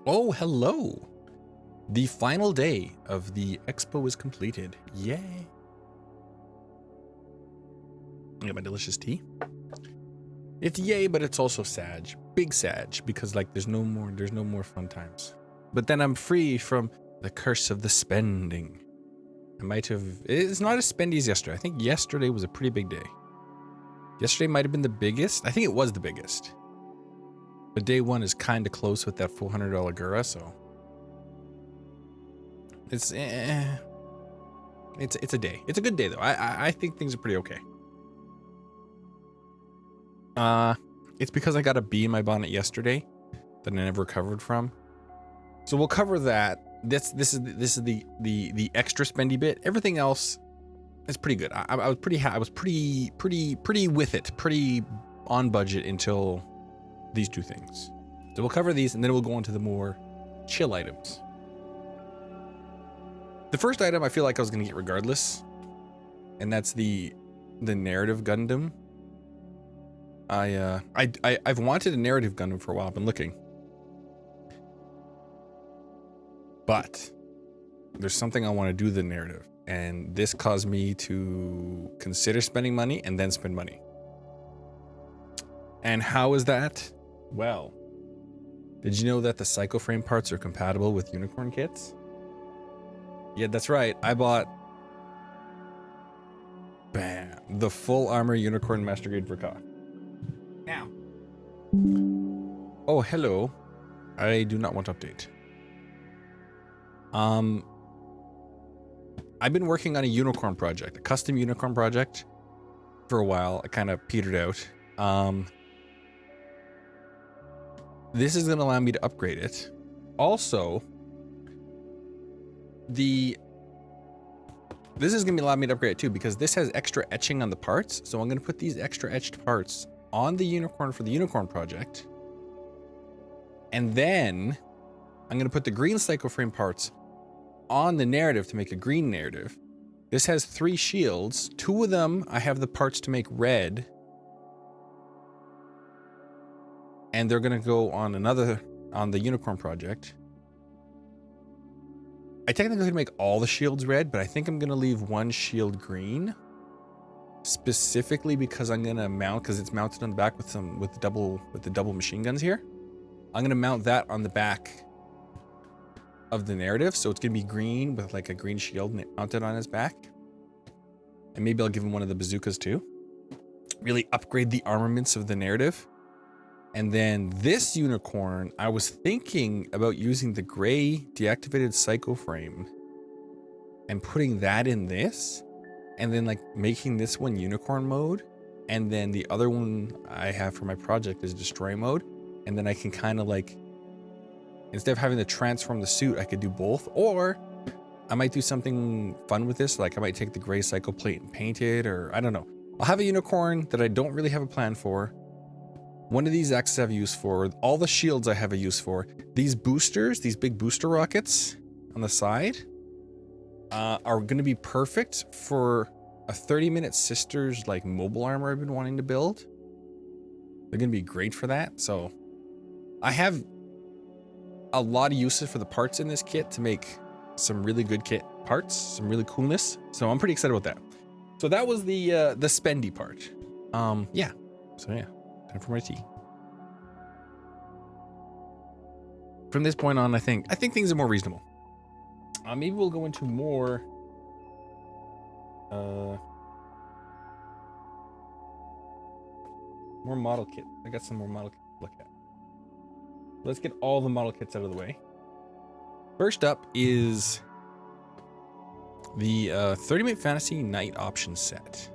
Oh, hello. The final day of the expo is completed. Yay. I got my delicious tea. It's yay, but it's also sad. Big sad, because like there's no more fun times. But then I'm free from the curse of the spending. It's not as spendy as yesterday. I think yesterday was a pretty big day. Yesterday might have been the biggest. I think it was the biggest. But day one is kind of close with that $400 Gura, so it's a day. It's a good day though. I think things are pretty okay. It's because I got a bee in my bonnet yesterday that I never recovered from. So we'll cover that. This is the extra spendy bit. Everything else is pretty good. I was pretty with it, pretty on budget until these two things. So we'll cover these and then we'll go on to the more chill items. The first item I feel like I was gonna get regardless, and that's the narrative Gundam. I've wanted a narrative Gundam for a while. I've been looking, but there's something I want to do the narrative, and this caused me to consider spending money and then spend money. And how is that? Well, did you know that the Psycho Frame parts are compatible with unicorn kits? Yeah, that's right. I bought, bam, the full armor unicorn master grade for Ka. Now. Oh, hello. I do not want to update. I've been working on a unicorn project, a custom unicorn project for a while. I kind of petered out. This is going to allow me to upgrade it. Also, this is going to allow me to upgrade it too, because this has extra etching on the parts. So I'm going to put these extra etched parts on the unicorn for the unicorn project. And then I'm going to put the green Psycho Frame parts on the narrative to make a green narrative. This has 3 shields. 2 of them I have the parts to make red. And they're going to go on the unicorn project. I technically could make all the shields red, but I think I'm going to leave one shield green. Specifically because I'm going to mount, because it's mounted on the back with the double machine guns here. I'm going to mount that on the back of the narrative. So it's going to be green with like a green shield mounted on his back. And maybe I'll give him one of the bazookas too. Really upgrade the armaments of the narrative. And then this unicorn, I was thinking about using the gray deactivated Psycho Frame and putting that in this, and then like making this one unicorn mode. And then the other one I have for my project is destroy mode. And then I can kind of like, instead of having to transform the suit, I could do both. Or I might do something fun with this. Like I might take the gray Psycho Plate and paint it, or I don't know. I'll have a unicorn that I don't really have a plan for. One of these axes I have a use for. All the shields I have a use for. These boosters, these big booster rockets on the side are going to be perfect for a 30-minute Sisters like mobile armor I've been wanting to build. They're going to be great for that. So I have a lot of uses for the parts in this kit to make some really good kit parts, some really coolness. So I'm pretty excited about that. So that was the spendy part. Yeah. So yeah. For my tea. From this point on, I think things are more reasonable. Maybe we'll go into more model kit. I got some more model kits to look at. Let's get all the model kits out of the way. First up is the 30-minute fantasy night option set.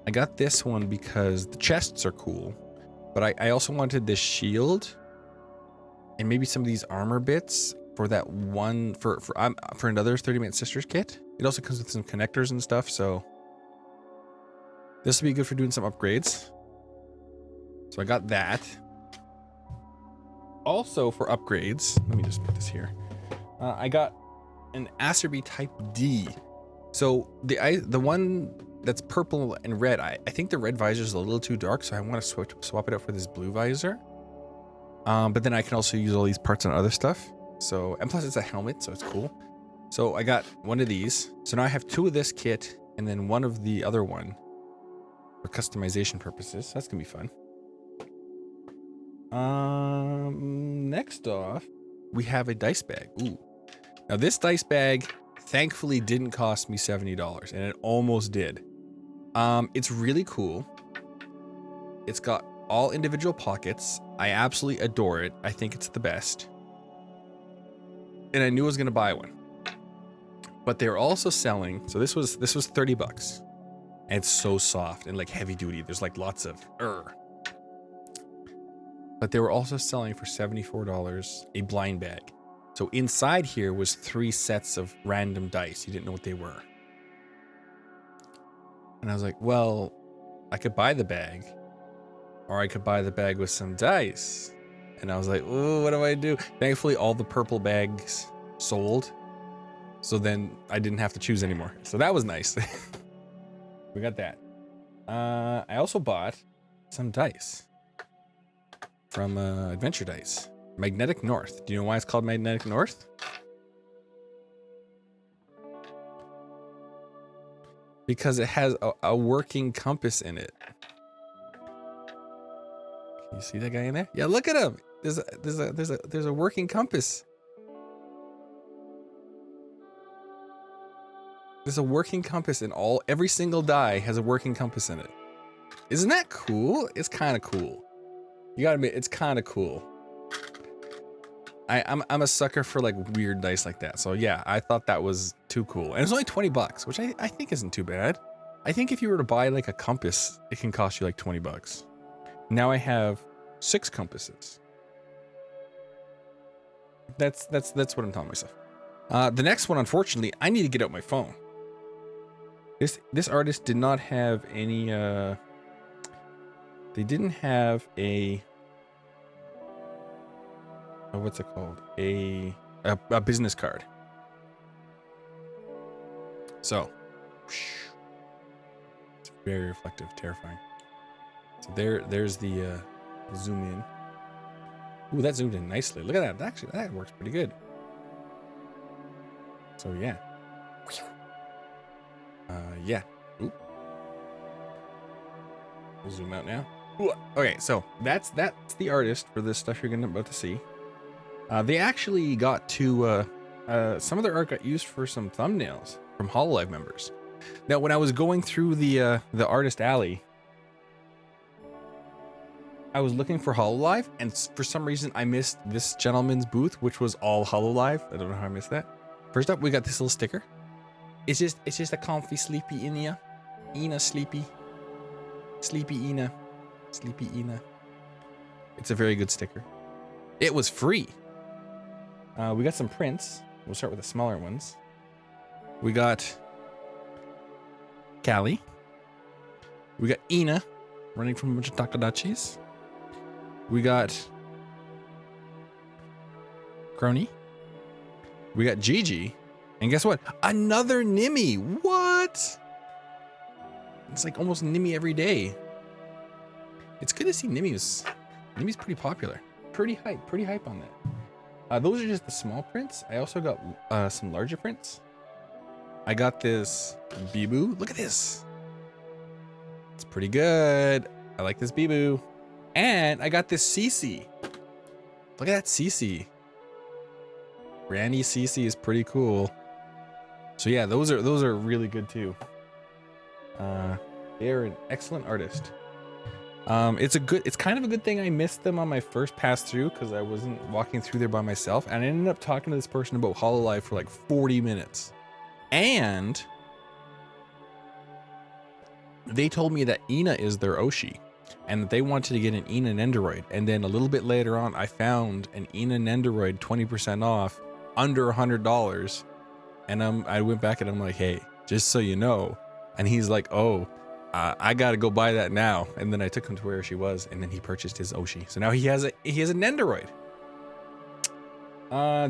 I got this one because the chests are cool. But I also wanted this shield and maybe some of these armor bits for that one for another 30-minute Sisters kit. It also comes with some connectors and stuff, so this will be good for doing some upgrades. So I got that. Also for upgrades, let me just put this here. I got an Acerby Type D. So the one that's purple and red, I think the red visor is a little too dark, so I want to swap it out for this blue visor. But then I can also use all these parts on other stuff. So, and plus it's a helmet, so it's cool. So I got one of these. So now I have 2 of this kit and then 1 of the other one for customization purposes. That's gonna be fun. Next off, we have a dice bag. Ooh. Now this dice bag thankfully didn't cost me $70, and it almost did. It's really cool. It's got all individual pockets. I absolutely adore it. I think it's the best. And I knew I was gonna buy one. But they're also selling, so this was $30. And it's so soft and like heavy duty. There's like lots of But they were also selling for $74 a blind bag. So inside here was 3 sets of random dice. You didn't know what they were. And I was like, well, I could buy the bag, or I could buy the bag with some dice. And I was like, oh, what do I do? Thankfully, all the purple bags sold. So then I didn't have to choose anymore. So that was nice. We got that. I also bought some dice from Adventure Dice. Magnetic North. Do you know why it's called Magnetic North? Because it has a working compass in it. Can you see that guy in there? Yeah, look at him. There's a working compass. There's a working compass in every single die has a working compass in it. Isn't that cool? It's kind of cool. You gotta admit, it's kind of cool. I'm a sucker for like weird dice like that. So yeah, I thought that was too cool. And it's only $20, which I think isn't too bad. I think if you were to buy like a compass, it can cost you like $20. Now I have 6 compasses. That's what I'm telling myself. The next one, unfortunately, I need to get out my phone. This artist did not have any they didn't have a what's it called? A business card. So it's very reflective, terrifying. So there's the zoom in. Ooh, that zoomed in nicely. Look at that. Actually, that works pretty good. So yeah. Yeah. Ooh. We'll zoom out now. Ooh. Okay, so that's the artist for this stuff you're about to see. They actually got to some of their art got used for some thumbnails from Hololive members. Now, when I was going through the artist alley, I was looking for Hololive, and for some reason I missed this gentleman's booth, which was all Hololive. I don't know how I missed that. First up, we got this little sticker. It's just a comfy sleepy Ina. Ina sleepy. Sleepy Ina. Sleepy Ina. It's a very good sticker. It was free. We got some prints. We'll start with the smaller ones. We got Callie. We got Ina running from a bunch of Takadachis. We got Crony. We got Gigi. And guess what? Another Nimmy. What? It's like almost Nimmy every day. It's good to see Nimmy's. Nimmy's pretty popular. Pretty hype on that. Those are just the small prints. I also got some larger prints. I got this Bibu. Look at this. It's pretty good. I like this Bibu. And I got this Cece. Look at that Cece. Granny Cece is pretty cool. So yeah, those are really good too. They're an excellent artist. It's kind of a good thing I missed them on my first pass through because I wasn't walking through there by myself, and I ended up talking to this person about Hololive for like 40 minutes. And they told me that Ina is their Oshi and that they wanted to get an Ina Nendoroid. And then a little bit later on, I found an Ina Nendoroid 20% off under $100. And I went back and I'm like, hey, just so you know. And he's like, oh, I gotta go buy that now. And then I took him to where she was, and then he purchased his Oshi. So now he has a Nendoroid.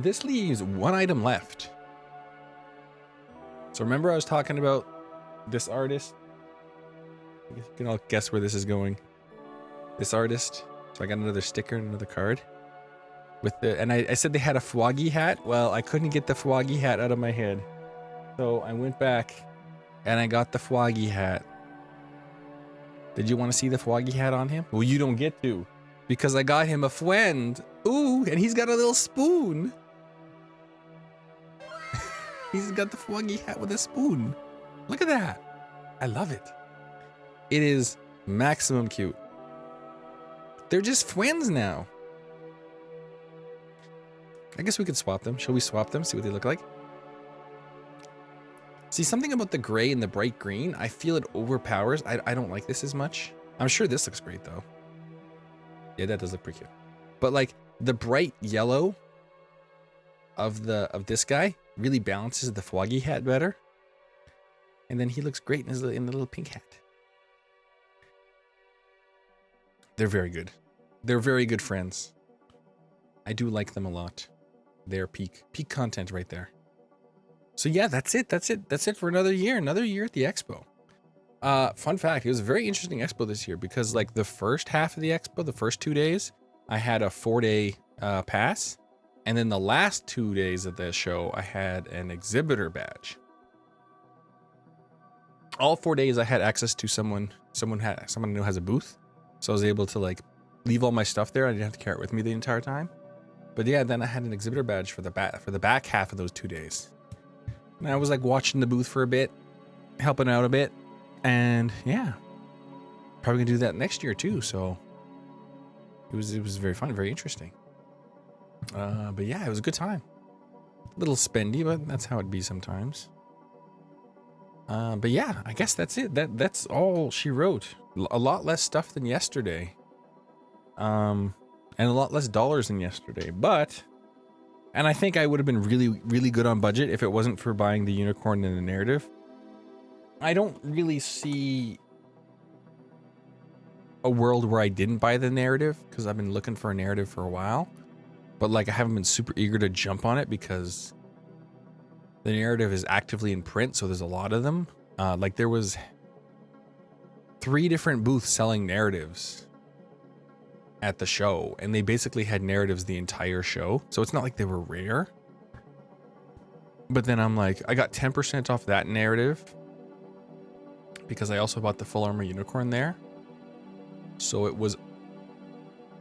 This leaves one item left. So remember I was talking about this artist? You can all guess where this is going. This artist. So I got another sticker and another card. and I said they had a Fwagi hat. Well, I couldn't get the Fwagi hat out of my head. So I went back and I got the Fwagi hat. Did you want to see the Fwagi hat on him? Well, you don't get to, because I got him a friend. Ooh, and he's got a little spoon. He's got the Fwagi hat with a spoon. Look at that. I love it. It is maximum cute. They're just friends now. I guess we could swap them. Shall we swap them? See what they look like? See, something about the gray and the bright green, I feel it overpowers. I don't like this as much. I'm sure this looks great though. Yeah, that does look pretty cute. But like the bright yellow of this guy really balances the Fwagi hat better. And then he looks great in the little pink hat. They're very good. They're very good friends. I do like them a lot. They're peak content right there. So yeah, that's it. That's it for another year. Another year at the expo. Fun fact, it was a very interesting expo this year because like the first half of the expo, the first 2 days, I had a 4-day pass. And then the last 2 days of the show, I had an exhibitor badge. All 4 days I had access to someone I knew has a booth. So I was able to like leave all my stuff there. I didn't have to carry it with me the entire time. But yeah, then I had an exhibitor badge for the back half of those 2 days. And I was like watching the booth for a bit, helping out a bit. And yeah, probably gonna do that next year too. So it was very fun, very interesting. But yeah, it was a good time. A little spendy, but that's how it be sometimes. But yeah, I guess that's it. That's all she wrote. A lot less stuff than yesterday. And a lot less dollars than yesterday. And I think I would have been really, really good on budget if it wasn't for buying the unicorn and the narrative. I don't really see a world where I didn't buy the narrative because I've been looking for a narrative for a while. But like I haven't been super eager to jump on it because the narrative is actively in print, so there's a lot of them. Like there was 3 different booths selling narratives at the show, and they basically had narratives the entire show. So it's not like they were rare. But then I'm like, I got 10% off that narrative because I also bought the full armor unicorn there. So it was,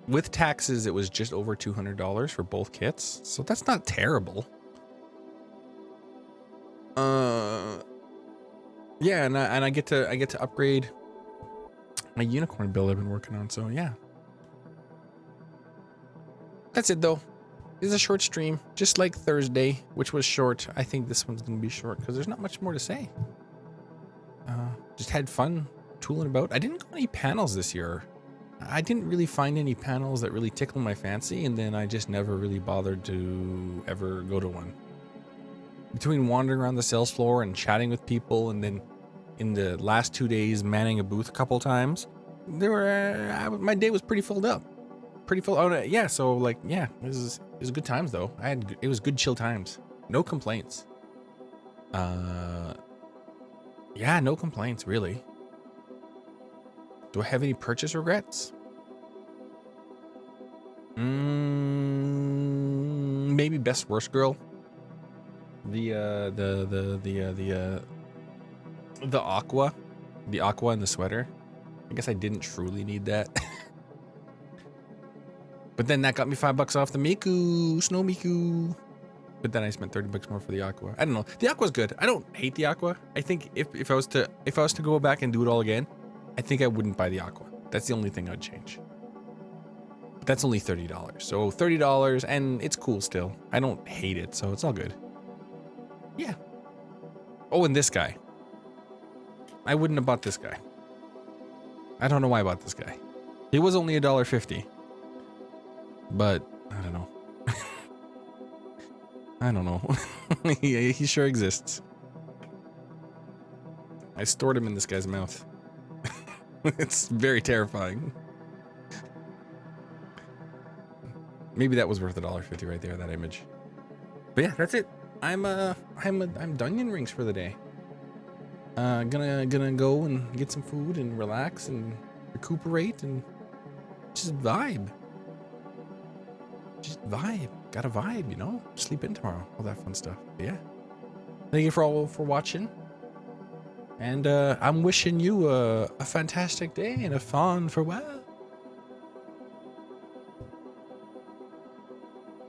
with taxes, it was just over $200 for both kits. So that's not terrible. Yeah, and I get to upgrade my unicorn build I've been working on. So yeah, that's it though. This is a short stream, just like Thursday, which was short. I think this one's gonna be short because there's not much more to say. Just had fun tooling about. I didn't go any panels this year. I didn't really find any panels that really tickled my fancy, and then I just never really bothered to ever go to one. Between wandering around the sales floor and chatting with people, and then in the last 2 days manning a booth a couple times, my day was pretty filled up. Pretty full. Oh yeah, so like yeah, it was good times though. It was good chill times. No complaints. Yeah, no complaints really. Do I have any purchase regrets? Maybe best worst girl. The aqua and the sweater. I guess I didn't truly need that. But then that got me $5 off the Miku, Snow Miku. But then I spent $30 more for the aqua. I don't know. The aqua's good. I don't hate the aqua. I think if I was to go back and do it all again, I think I wouldn't buy the aqua. That's the only thing I'd change. But that's only $30. So $30 and it's cool still. I don't hate it, so it's all good. Yeah. Oh, and this guy. I wouldn't have bought this guy. I don't know why I bought this guy. It was only $1.50. But I don't know. I don't know. he sure exists. I stored him in this guy's mouth. It's very terrifying. Maybe that was worth $1.50 right there, that image. But yeah, that's it. I'm Dunyan Rings for the day. Gonna go and get some food and relax and recuperate and just vibe. Just vibe. Got a vibe, you know? Sleep in tomorrow. All that fun stuff. But yeah. Thank you for watching. And I'm wishing you a fantastic day and a fun farewell.